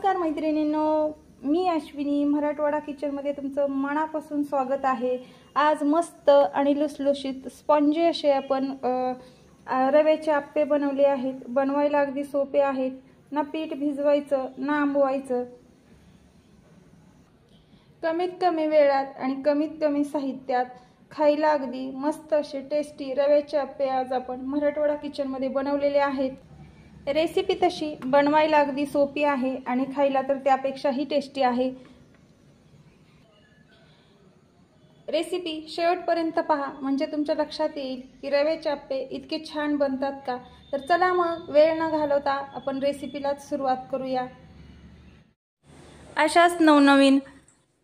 नमस्कार मैत्रिणींनो, मी अश्विनी मराठवाडा किचनमध्ये तुमचं मनापासून स्वागत आहे। आज मस्त आणि लुसलुशीत स्पॉन्जी असे आपण रव्याचे आप्पे बनवले आहेत। बनवायला अगदी सोपे आहेत, ना पीठ भिजवायचं ना आंबवायचं। कमीत कमी वेळात आणि कमीत कमी साहित्यात खायला अगदी मस्त असे टेस्टी रव्याचे आप्पे आज आपण मराठवाडा किचनमध्ये बनवलेले आहेत। रेसिपी तशी बनवायला अगदी सोपी आहे आणि खायला तर त्यापेक्षाही टेस्टी आहे। रेसिपी शेवटपर्यंत पहा, म्हणजे तुमच्या लक्षात येईल की रव्याचे आप्पे इतके छान बनतात का। तर चला मग वेळ न घालवता आपण रेसिपीला सुरुवात करूया। अशाच नवनवीन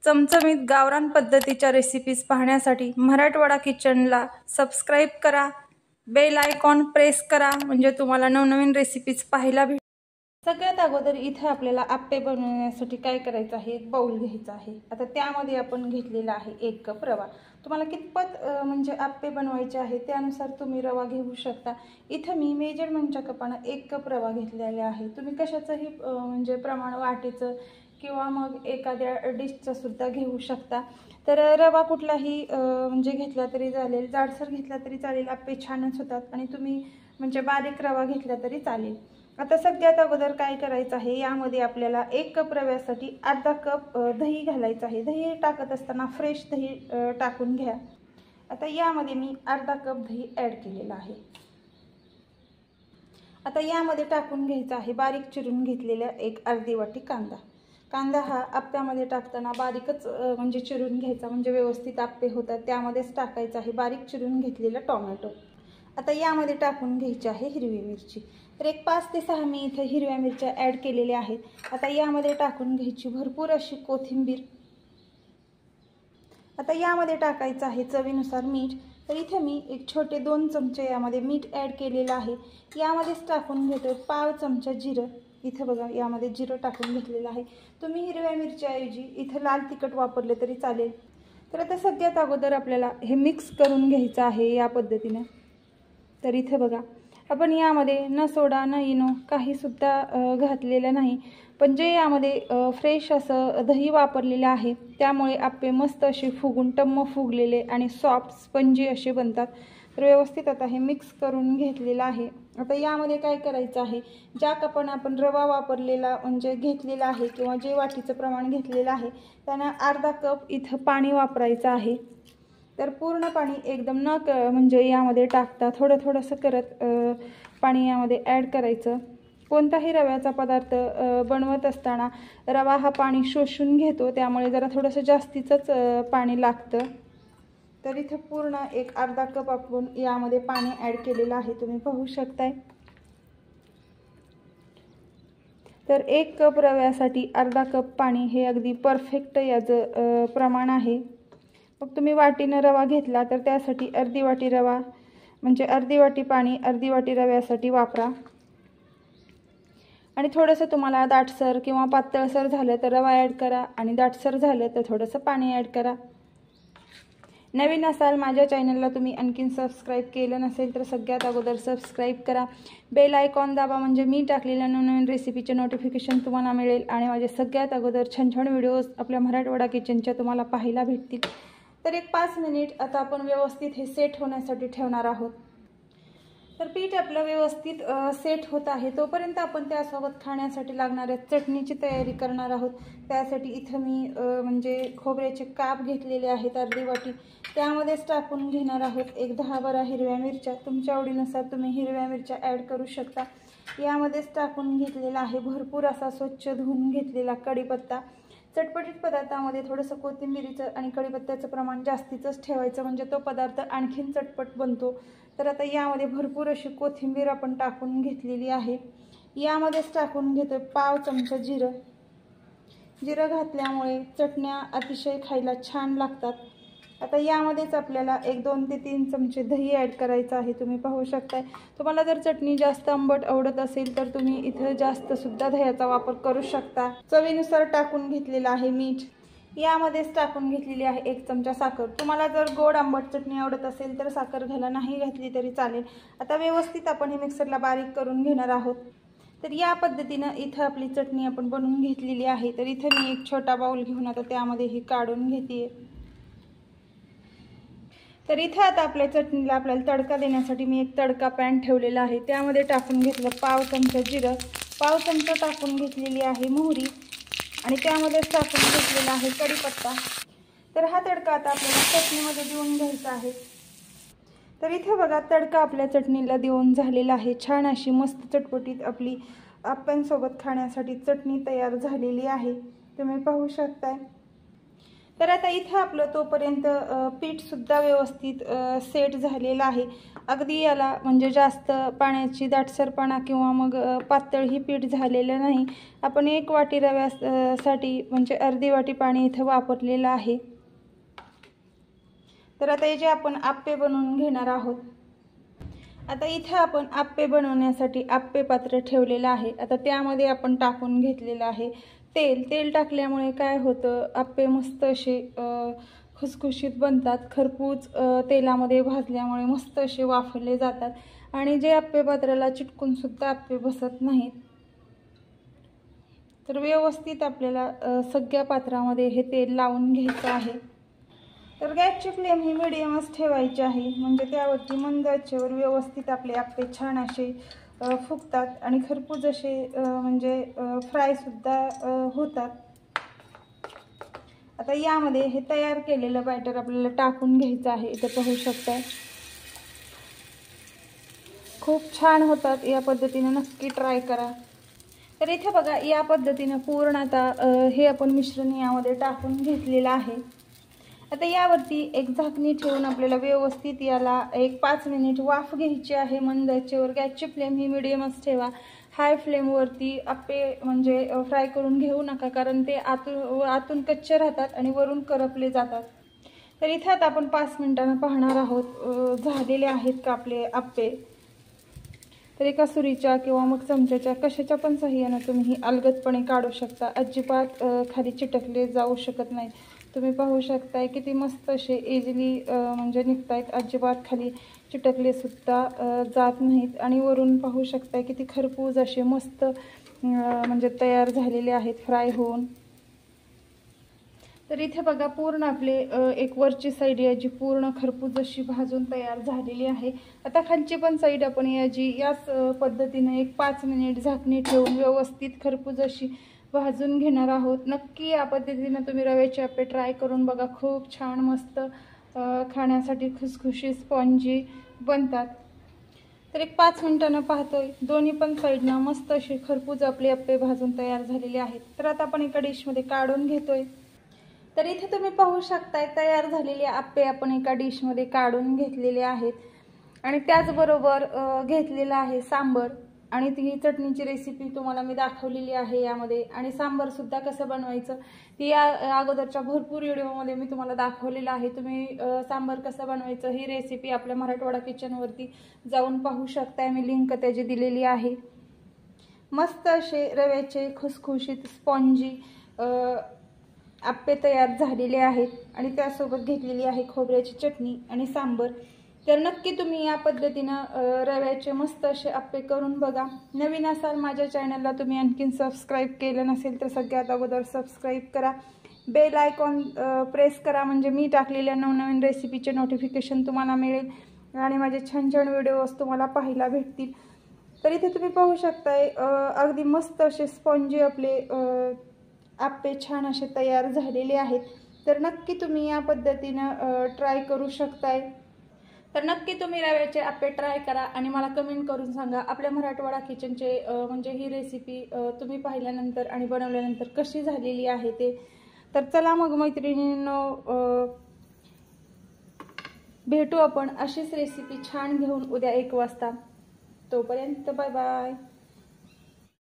चमचमीत गावरान पद्धतीच्या रेसिपीज पाहण्यासाठी मराठवाडा किचनला सबस्क्राइब करा, बेल आयकॉन प्रेस करा, म्हणजे तुम्हाला नवनवीन रेसिपीज पाहायला भेटेल। सगळ्यात अगोदर इथे आपल्याला आप्पे बनवण्यासाठी काय करायचं आहे, एक बाउल घ्यायचा आहे। आता त्यामध्ये आपण घेतलेला आहे 1 कप रवा। तुम्हाला कितपत म्हणजे आप्पे बनवायचे आहे त्यानुसार तुम्ही रवा घेऊ शकता। इथे मी मेजरमेंटच्या कपाने 1 कप रवा घेतलेला आहे। तुम्ही कशाचंही म्हणजे प्रमाण वाटीचं किंवा मग एखाद्या डिशचं सुद्धा घेऊ शकता। तर रवा कुठलाही म्हणजे घेतला तरी चालेल, जाडसर घेतला तरी चालेल, आप्पे छानच होतात। आणि तुम्ही म्हणजे बारीक रवा घेतला तरी चालेल। आता सगळ्यात अगोदर काय करायचं आहे, यामध्ये आपल्याला 1 कप रव्यासाठी अर्धा कप दही घालायचं आहे। दही टाकत असताना फ्रेश दही टाकून घ्या। आता यामध्ये मी अर्धा कप दही ॲड केलेला आहे। आता यामध्ये टाकून घ्यायचा आहे बारीक चिरून घेतलेला एक अर्धी वाटी कांदा। कांदा हा आप्प्यामध्ये टाकताना बारीकच म्हणजे चिरून घ्यायचा, म्हणजे व्यवस्थित आप्पे होतात। त्यामध्येच टाकायचा आहे बारीक चिरून घेतलेला टोमॅटो। आता यामध्ये टाकून घ्यायची आहे हिरवी मिरची। तर एक 5 ते 6 मी इथे हिरव्या मिरच्या ॲड केलेल्या आहेत। आता यामध्ये टाकून घ्यायची भरपूर अशी कोथिंबीर। आता यामध्ये टाकायचं आहे चवीनुसार मीठ। तर इथे मी एक छोटे 2 चमचे यामध्ये मीठ ॲड केलेलं आहे। यामध्येच टाकून घेतो पाव चमचा जिरं। इथे बघा यामध्ये जिरं टाकून घेतलेलं आहे। तुम्ही हिरव्या मिरच्याऐवजी इथे लाल तिखट वापरले तरी चालेल। तर आता सगळ्यात अगोदर आपल्याला हे मिक्स करून घ्यायचं आहे या पद्धतीने। तर इथे बघा आपण यामध्ये न सोडा न इनो काही सुद्धा घातलेलं नाही, पण जे यामध्ये फ्रेश असं दही वापरलेलं आहे त्यामुळे आप्पे मस्त असे फुगून टम्म फुगलेले आणि सॉफ्ट स्पंजी असे बनतात। तर व्यवस्थित आता हे मिक्स करून घेतलेलं आहे। आता यामध्ये काय करायचं आहे, ज्या कपाने आपण रवा वापरलेला म्हणजे घेतलेला आहे किंवा जे वाटीचं प्रमाण घेतलेलं आहे त्यानं अर्धा कप इथं पाणी वापरायचं आहे। तर पूर्ण पाणी एकदम न म्हणजे यामध्ये टाकता थोडं थोडंसं करत पाणी यामध्ये ॲड करायचं। कोणताही रव्याचा पदार्थ बनवत असताना रवा हा पाणी शोषून घेतो, त्यामुळे जरा थोडंसं जास्तीचंच पाणी लागतं। तर इथे पूर्ण एक अर्धा कप आपण यामध्ये पाणी ॲड केलेलं आहे, तुम्ही पाहू शकताय। तर 1 कप रव्यासाठी अर्धा कप पाणी हे अगदी परफेक्ट याचं प्रमाण आहे। मग तुम्ही वाटीनं रवा घेतला तर त्यासाठी अर्धी वाटी रवा म्हणजे अर्धी वाटी पाणी अर्धी वाटी रव्यासाठी वापरा। आणि थोडंसं तुम्हाला दाटसर किंवा पातळसर झालं तर रवा ॲड करा, आणि दाटसर झालं तर थोडंसं पाणी ॲड करा। नवीन असाल माझ्या चॅनलला तुम्ही आणखीन सबस्क्राइब केलं नसेल तर सगळ्यात अगोदर सबस्क्राइब करा, बेल आयकॉन दाबा, म्हणजे मी टाकलेल्या नवनवीन रेसिपीचे नोटिफिकेशन तुम्हाला मिळेल आणि माझे सगळ्यात अगोदर छान छान व्हिडिओज आपल्या मराठवाडा किचनच्या तुम्हाला पाहायला भेटतील। तर एक 5 मिनिट आता आपण व्यवस्थित हे सेट होण्यासाठी ठेवणार आहोत। तर पीठ आपलं व्यवस्थित सेट होत आहे तोपर्यंत आपण त्यासोबत खाण्यासाठी लागणाऱ्या चटणीची तयारी करणार आहोत। त्यासाठी इथं मी म्हणजे खोबऱ्याचे काप घेतलेले आहेत अर्धी वाटी, त्यामध्येच टाकून घेणार आहोत एक 10-12 हिरव्या मिरच्या। तुमच्या आवडीनुसार तुम्ही हिरव्या मिरच्या ॲड करू शकता। यामध्येच टाकून घेतलेला आहे भरपूर असा स्वच्छ धुवून घेतलेला कढीपत्ता। चटपटीत पदार्थामध्ये थोडंसं कोथिंबीरीचं आणि कढीपत्त्याचं प्रमाण जास्तीचंच ठेवायचं, म्हणजे तो पदार्थ आणखीन चटपट बनतो। तर आता यामध्ये भरपूर अशी कोथिंबीर आपण टाकून घेतलेली आहे। यामध्येच टाकून घेतो पाव चमचा जिरं। जिरं घातल्यामुळे चटण्या अतिशय खायला छान लागतात। आता यामध्येच आपल्याला एक 2 ते 3 चमचे दही ॲड करायचं आहे, तुम्ही पाहू शकताय। तुम्हाला जर चटणी जास्त आंबट आवडत असेल तर तुम्ही इथं जास्त सुद्धा दह्याचा वापर करू शकता। चवीनुसार टाकून घेतलेलं आहे मीठ। यामध्येच टाकून घेतलेली आहे 1 चमचा साखर। तुम्हाला जर गोड आंबट चटणी आवडत असेल तर साखर घाला, नाही घातली तरी चालेल। आता व्यवस्थित आपण हे मिक्सरला बारीक करून घेणार आहोत। तर या पद्धतीनं इथं आपली चटणी आपण बनवून घेतलेली आहे। तर इथं मी एक छोटा बाउल घेऊन आता त्यामध्ये ही काढून घेते। तर इथं आता आपल्या चटणीला आपल्याला तडका देण्यासाठी मी एक तडका पॅन ठेवलेला आहे। त्यामध्ये टाकून घेतलं पाव चमचा जिरं, पाव चमचा टाकून घेतलेली आहे मोहरी आणि त्यामध्ये टाकून घेतलेला आहे कढीपत्ता। तर हा तडका आता आपल्याला चटणीमध्ये देऊन घ्यायचा आहे। तर इथे बघा तडका आपल्या चटणीला देऊन झालेला आहे। छान अशी मस्त चटपटीत आपली आप्यांसोबत खाण्यासाठी चटणी तयार झालेली आहे, तुम्ही पाहू शकताय। तर आता इथे आपलं तोपर्यंत पीठ सुद्धा व्यवस्थित सेट झालेलं आहे। अगदी याला म्हणजे जास्त पाण्याची दाटसरपणा किंवा मग पातळही पीठ झालेलं नाही। आपण 1 वाटी रव्यासाठी म्हणजे अर्धी वाटी पाणी इथे वापरलेलं आहे। तर आता हे जे आपण आप्पे बनवून घेणार आहोत। आता इथे आपण आप्पे बनवण्यासाठी आप्पे पात्र ठेवलेलं आहे। आता त्यामध्ये आपण टाकून घेतलेलं आहे तेल टाकल्यामुळे काय होतं, आप्पे मस्त असे खुसखुशीत बनतात। खरपूस तेलामध्ये भाजल्यामुळे मस्त असे वाफरले जातात आणि जे आप्पे पात्राला चिटकून सुद्धा आप्पे बसत नाहीत। तर व्यवस्थित आपल्याला सगळ्या पात्रामध्ये हे तेल लावून घ्यायचं आहे। तर गॅसची फ्लेम ही मिडियमच ठेवायची आहे, म्हणजे त्यावरती मंद आचेवर व्यवस्थित आपले आप्पे छान असे फुगतात आणि खरपूस असे म्हणजे फ्राय सुद्धा होतात। आता यामध्ये हे तयार केलेलं बॅटर आपल्याला टाकून घ्यायचं आहे। इथे पाहू शकता खूप छान होतात, या पद्धतीने नक्की ट्राय करा। तर इथे बघा या पद्धतीने पूर्ण आता हे आपण मिश्रण यामध्ये टाकून घेतलेलं आहे। आता यावरती एक झाकणी ठेवून आपल्याला व्यवस्थित याला एक 5 मिनिट वाफ घ्यायची आहे मंद आचेवर। गॅसची फ्लेम ही मिडियमच ठेवा, हाय फ्लेमवरती आप्पे म्हणजे फ्राय करून घेऊ नका, कारण ते आतून कच्चे राहतात आणि वरून करपले जातात। तर इथे आता आपण 5 मिनिटांना पाहणार आहोत झालेले आहेत का आपले आप्पे। तर एका सुरीच्या किंवा मग चमच्याच्या कशाच्या पण सहाय्याने तुम्ही ही अलगदपणे काढू शकता, अजिबात खाली चिटकले जाऊ शकत नाही। तुम्ही पाहू शकताय किती मस्त असे इझिली म्हणजे निघतायत, अजिबात खाली चिटकले सुद्धा जात नाहीत आणि वरून पाहू शकताय किती खरपूस असे मस्त म्हणजे तयार झालेले आहेत फ्राय होऊन। तर इथे बघा पूर्ण आपले एक वरची साईड याची पूर्ण खरपूस अशी भाजून तयार झालेली आहे। आता खालची पण साईड आपण याच पद्धतीने एक 5 मिनिट झाकणी ठेवून व्यवस्थित खरपूस अशी भाजून घेणार आहोत। नक्की या पद्धतीने तुम्ही रव्याचे आप्पे ट्राय करून बघा, खूप छान मस्त खाण्यासाठी खुसखुशीत स्पॉन्जी बनतात। तर एक 5 मिनिटांना पाहतोय दोन्ही पण साईडनं मस्त असे खरपूस आपले आप्पे भाजून तयार झालेले आहेत। तर आता आपण एका डिशमध्ये काढून घेतोय। तर इथे तुम्ही पाहू शकताय तयार झालेले आप्पे आपण एका डिशमध्ये काढून घेतलेले आहेत आणि त्याचबरोबर घेतलेलं आहे सांबर आणि ती चटणीची रेसिपी तुम्हाला मी दाखवलेली आहे यामध्ये। आणि सांबर सुद्धा कसं बनवायचं ती या अगोदरच्या भरपूर व्हिडिओमध्ये मी तुम्हाला दाखवलेलं आहे। तुम्ही सांबर कसं बनवायचं ही रेसिपी आपल्या मराठवाडा किचनवरती जाऊन पाहू शकताय, मी लिंक त्याची दिलेली आहे। मस्त असे रव्याचे खुसखुशीत स्पॉन्जी आप्पे तयार झालेले आहेत आणि त्यासोबत घेतलेली आहे खोबऱ्याची चटणी आणि सांबर। तर नक्की तुम्ही या पद्धतीनं रव्याचे मस्त असे आप्पे करून बघा। नवीन असाल माझ्या चॅनलला तुम्ही आणखीन सबस्क्राईब केलं नसेल तर सगळ्यात अगोदर सबस्क्राईब करा, बेल आयकॉन प्रेस करा, म्हणजे मी टाकलेल्या नवनवीन रेसिपीचे नोटिफिकेशन तुम्हाला मिळेल आणि माझे छान छान व्हिडिओज तुम्हाला पाहायला भेटतील। तर इथे तुम्ही पाहू शकताय अगदी मस्त असे स्पॉन्जी आपले आप्पे छान असे तयार झालेले आहेत। तर नक्की तुम्ही या पद्धतीनं ट्राय करू शकताय। तर नक्की तुम्ही रव्याचे आप्पे ट्राय करा आणि मला कमेंट करून सांगा आपल्या मराठवाडा किचनचे म्हणजे ही रेसिपी तुम्ही पाहिल्यानंतर आणि बनवल्यानंतर कशी झालेली आहे ते। तर चला मग मैत्रिणींनो भेटू आपण अशीच रेसिपी छान घेऊन उद्या 1 वाजता। तोपर्यंत बाय बाय।